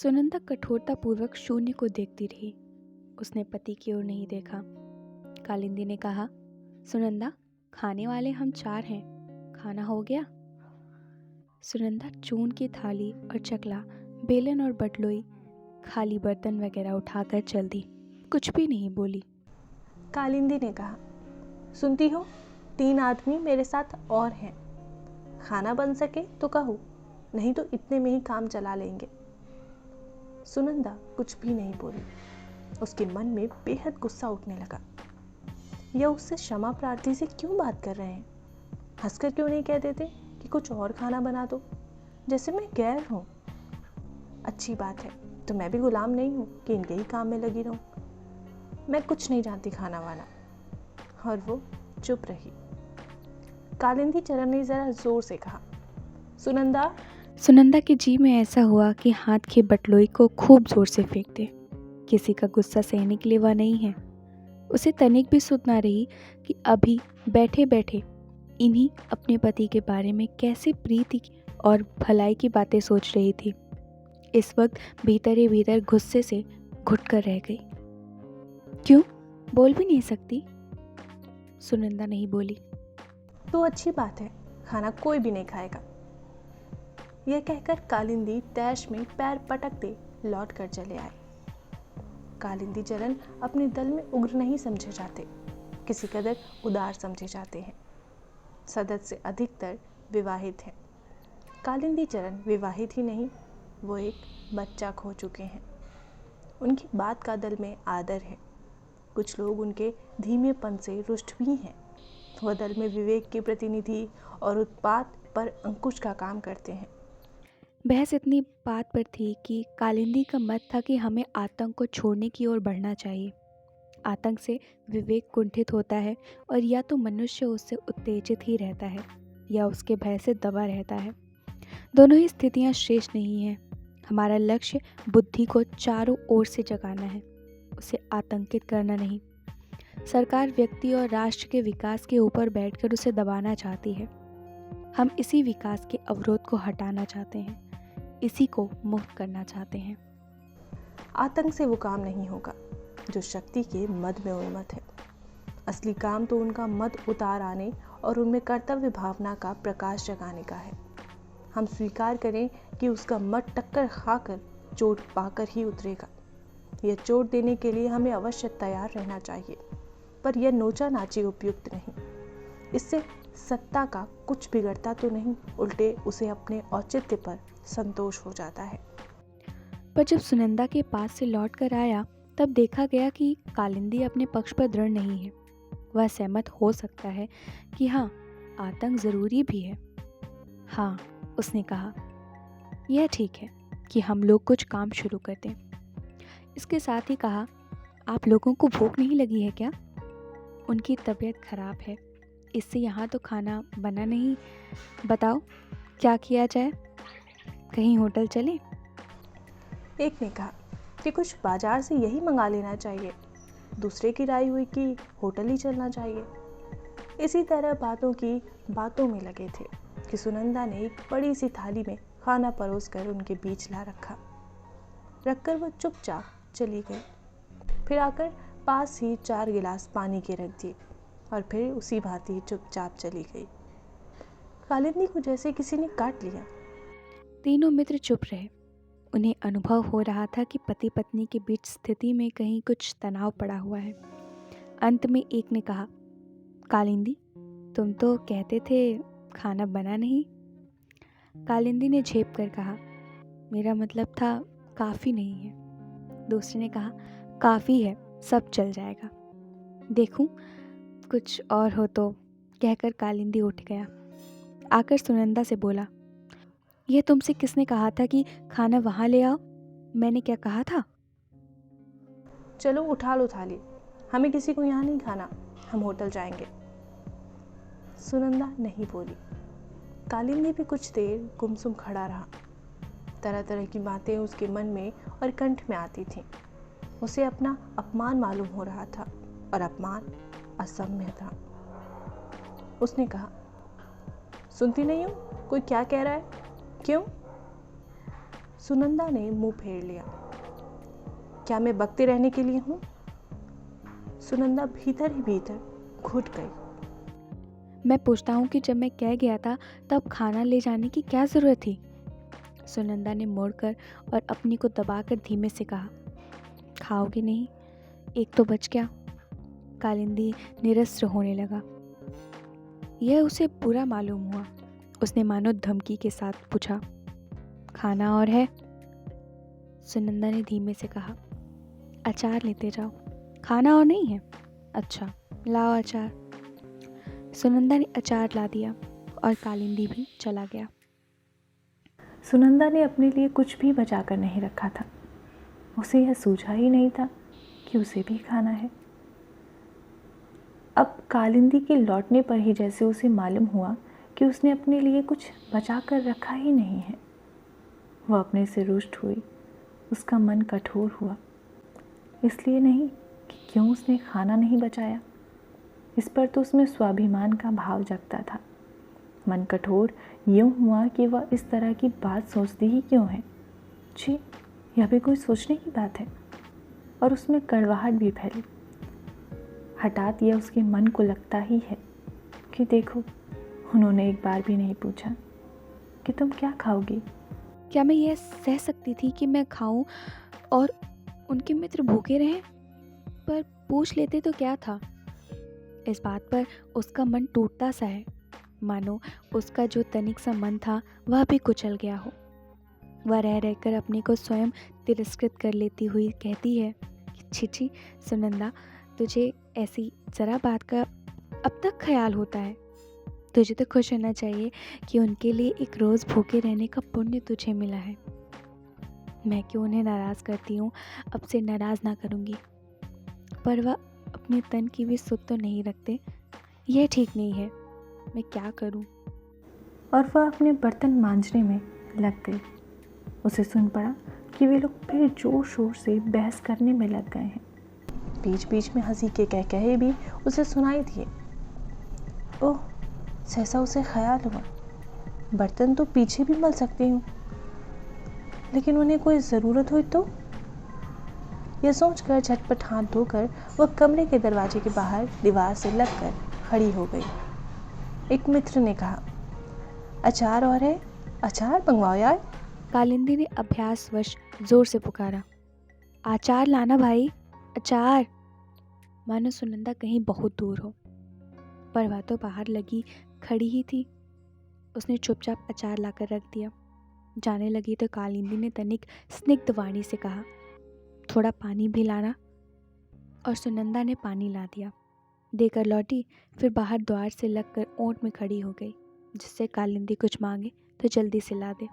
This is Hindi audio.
सुनंदा कठोरतापूर्वक शून्य को देखती रही। उसने पति की ओर नहीं देखा। कालिंदी ने कहा, सुनंदा, खाने वाले हम 4 हैं, खाना हो गया? सुनंदा चून की थाली और चकला, बेलन और बटलोई, खाली बर्तन वगैरह उठाकर चल दी। कुछ भी नहीं बोली। कालिंदी ने कहा, सुनती हो, 3 आदमी मेरे साथ और हैं। खाना बन सके तो कहो, नहीं तो इतने में ही काम चला लेंगे। सुनंदा कुछ भी नहीं बोली। उसके मन में बेहद गुस्सा उठने लगा। यह उससे क्षमा प्रार्थी से क्यों बात कर रहे हैं? हंसकर क्यों नहीं कह देते कि कुछ और खाना बना दो, जैसे मैं गैर हूँ। अच्छी बात है, तो मैं भी गुलाम नहीं हूँ कि इनके ही काम में लगी रहूँ। मैं कुछ नहीं जानती खाना वाना। और वो चुप रही। कालिंदी चरण ने जरा जोर से कहा, सुनंदा। सुनंदा के जी में ऐसा हुआ कि हाथ के बटलोई को खूब जोर से फेंक दे। किसी का गुस्सा सहने के लिए वह नहीं है। उसे तनिक भी सुध ना रही कि अभी बैठे बैठे इन्हीं अपने पति के बारे में कैसे प्रीति और भलाई की बातें सोच रही थी। इस वक्त भीतर ही भीतर गुस्से से घुटकर रह गई। क्यों बोल भी नहीं सकती? सुनंदा नहीं बोली। तो अच्छी बात है, खाना कोई भी नहीं खाएगा। यह कहकर कालिंदी तैश में पैर पटकते लौट कर चले आए। कालिंदी चरण अपने दल में उग्र नहीं समझे जाते, किसी कदर उदार समझे जाते हैं। सदस्य अधिकतर विवाहित हैं। कालिंदी चरण विवाहित ही नहीं, वो एक बच्चा खो चुके हैं। उनकी बात का दल में आदर है। कुछ लोग उनके धीमेपन से रुष्ट भी हैं। वह दल में विवेक के प्रतिनिधि और उत्पात पर अंकुश का काम करते हैं। बहस इतनी बात पर थी कि कालिंदी का मत था कि हमें आतंक को छोड़ने की ओर बढ़ना चाहिए। आतंक से विवेक कुंठित होता है और या तो मनुष्य उससे उत्तेजित ही रहता है या उसके भय से दबा रहता है। दोनों ही स्थितियां श्रेष्ठ नहीं हैं। हमारा लक्ष्य बुद्धि को चारों ओर से जगाना है, उसे आतंकित करना नहीं। सरकार व्यक्ति और राष्ट्र के विकास के ऊपर बैठकर उसे दबाना चाहती है। हम इसी विकास के अवरोध को हटाना चाहते हैं, इसी को मुक्त करना चाहते हैं। आतंक से वो काम नहीं होगा जो शक्ति के मद में उन्मत्त है। असली काम तो उनका मद उतार आने और उनमें कर्तव्य भावना का प्रकाश जगाने का है। हम स्वीकार करें कि उसका मद टक्कर खाकर चोट पाकर ही उतरेगा। यह चोट देने के लिए हमें अवश्य तैयार रहना चाहिए, पर यह नोचा नाची उपयुक्त नहीं। इससे सत्ता का कुछ बिगड़ता तो नहीं, उल्टे उसे अपने औचित्य पर संतोष हो जाता है। पर जब सुनंदा के पास से लौट कर आया तब देखा गया कि कालिंदी अपने पक्ष पर दृढ़ नहीं है। वह सहमत हो सकता है कि हाँ, आतंक जरूरी भी है। हाँ, उसने कहा, यह ठीक है कि हम लोग कुछ काम शुरू कर दें। इसके साथ ही कहा, आप लोगों को भूख नहीं लगी है क्या? उनकी तबीयत खराब है, इससे यहाँ तो खाना बना नहीं। बताओ क्या किया जाए? कहीं होटल चले? एक ने कहा कि कुछ बाजार से यही मंगा लेना चाहिए। दूसरे की राय हुई कि होटल ही चलना चाहिए। इसी तरह बातों में लगे थे कि सुनंदा ने एक बड़ी सी थाली में खाना परोसकर उनके बीच ला रखकर वह चुपचाप चली गई। फिर आकर पास ही 4 गिलास पानी के रख दिए और फिर उसी भांति चुपचाप चली गई। कालिंदी को जैसे किसी ने काट लिया। तीनों मित्र चुप रहे। उन्हें अनुभव हो रहा था कि पति पत्नी के बीच स्थिति में कहीं कुछ तनाव पड़ा हुआ है। अंत में एक ने कहा, कालिंदी, तुम तो कहते थे खाना बना नहीं। कालिंदी ने झेप कर कहा, मेरा मतलब था काफ़ी नहीं है। दूसरे ने कहा, काफ़ी है, सब चल जाएगा। देखूं कुछ और हो तो। कहकर कालिंदी उठ गया। आकर सुनंदा से बोला, यह तुमसे किसने कहा था कि खाना वहाँ ले आओ? मैंने क्या कहा था? चलो उठा लो थाली, हमें किसी को यहाँ नहीं खाना, हम होटल जाएंगे। सुनंदा नहीं बोली। कालिंदी भी कुछ देर गुमसुम खड़ा रहा। तरह तरह की बातें उसके मन में और कंठ में आती थीं। उसे अपना अपमान मालूम हो रहा था और अपमान असम्य था। उसने कहा, सुनती नहीं हूँ, कोई क्या कह रहा है? क्यों? सुनंदा ने मुंह फेर लिया। क्या मैं बकते रहने के लिए हूँ? सुनंदा भीतर ही भीतर घुट गई। मैं पूछता हूँ कि जब मैं कह गया था तब खाना ले जाने की क्या ज़रूरत थी? सुनंदा ने मुड़कर और अपनी को दबाकर धीमे से कहा। खाओगे नहीं? एक तो बच गया। कालिंदी निरस्त्र होने लगा। यह उसे बुरा मालूम हुआ। उसने मानो धमकी के साथ पूछा, खाना और है? सुनंदा ने धीमे से कहा, अचार लेते जाओ। खाना और नहीं है? अच्छा, लाओ अचार। सुनंदा ने अचार ला दिया और कालिंदी भी चला गया। सुनंदा ने अपने लिए कुछ भी बचा कर नहीं रखा था। उसे यह सूझा ही नहीं था कि उसे भी खाना है। अब कालिंदी के लौटने पर ही जैसे उसे मालूम हुआ कि उसने अपने लिए कुछ बचा कर रखा ही नहीं है। वह अपने से रुष्ट हुई। उसका मन कठोर हुआ। इसलिए नहीं कि क्यों उसने खाना नहीं बचाया, इस पर तो उसमें स्वाभिमान का भाव जगता था। मन कठोर यूँ हुआ कि वह इस तरह की बात सोचती ही क्यों है। छी, यह भी कोई सोचने की बात है। और उसमें कड़वाहट भी फैली। हठात यह उसके मन को लगता ही है कि देखो, उन्होंने एक बार भी नहीं पूछा कि तुम क्या खाओगी। क्या मैं यह सह सकती थी कि मैं खाऊं और उनके मित्र भूखे रहें? पर पूछ लेते तो क्या था। इस बात पर उसका मन टूटता सा है, मानो उसका जो तनिक सा मन था वह भी कुचल गया हो। वह रह रहकर अपने को स्वयं तिरस्कृत कर लेती हुई कहती है कि छिची सुनंदा, तुझे ऐसी ज़रा बात का अब तक ख्याल होता है? तुझे तो खुश होना चाहिए कि उनके लिए एक रोज़ भूखे रहने का पुण्य तुझे मिला है। मैं क्यों उन्हें नाराज़ करती हूँ, अब से नाराज़ ना करूँगी। पर वह अपने तन की भी सुध तो नहीं रखते। यह ठीक नहीं है, मैं क्या करूँ? और वह अपने बर्तन मांजने में लग गई। उसे सुन पड़ा कि वे लोग फिर जोर शोर से बहस करने में लग गए हैं। बीच बीच में हंसी के कहकहे भी उसे सुनाई दिए। ओह, सहसा उसे ख्याल हुआ, बर्तन तो पीछे भी मल सकती हूँ, लेकिन उन्हें कोई ज़रूरत हुई तो? यह सोचकर झटपट हाथ धोकर वह कमरे के दरवाजे के बाहर दीवार से लगकर खड़ी हो गई। एक मित्र ने कहा, अचार और है? अचार मंगवाओ यार। कालिंदी ने अभ्यासवश जोर से पुकारा, अचार लाना भाई, अचार। मानो सुनंदा कहीं बहुत दूर हो, पर वह तो बाहर लगी खड़ी ही थी। उसने चुपचाप अचार लाकर रख दिया। जाने लगी तो कालिंदी ने तनिक स्निग्ध वाणी से कहा, थोड़ा पानी भी लाना। और सुनंदा ने पानी ला दिया, देकर लौटी। फिर बाहर द्वार से लगकर ओंठ में खड़ी हो गई, जिससे कालिंदी कुछ मांगे तो जल्दी से ला दे।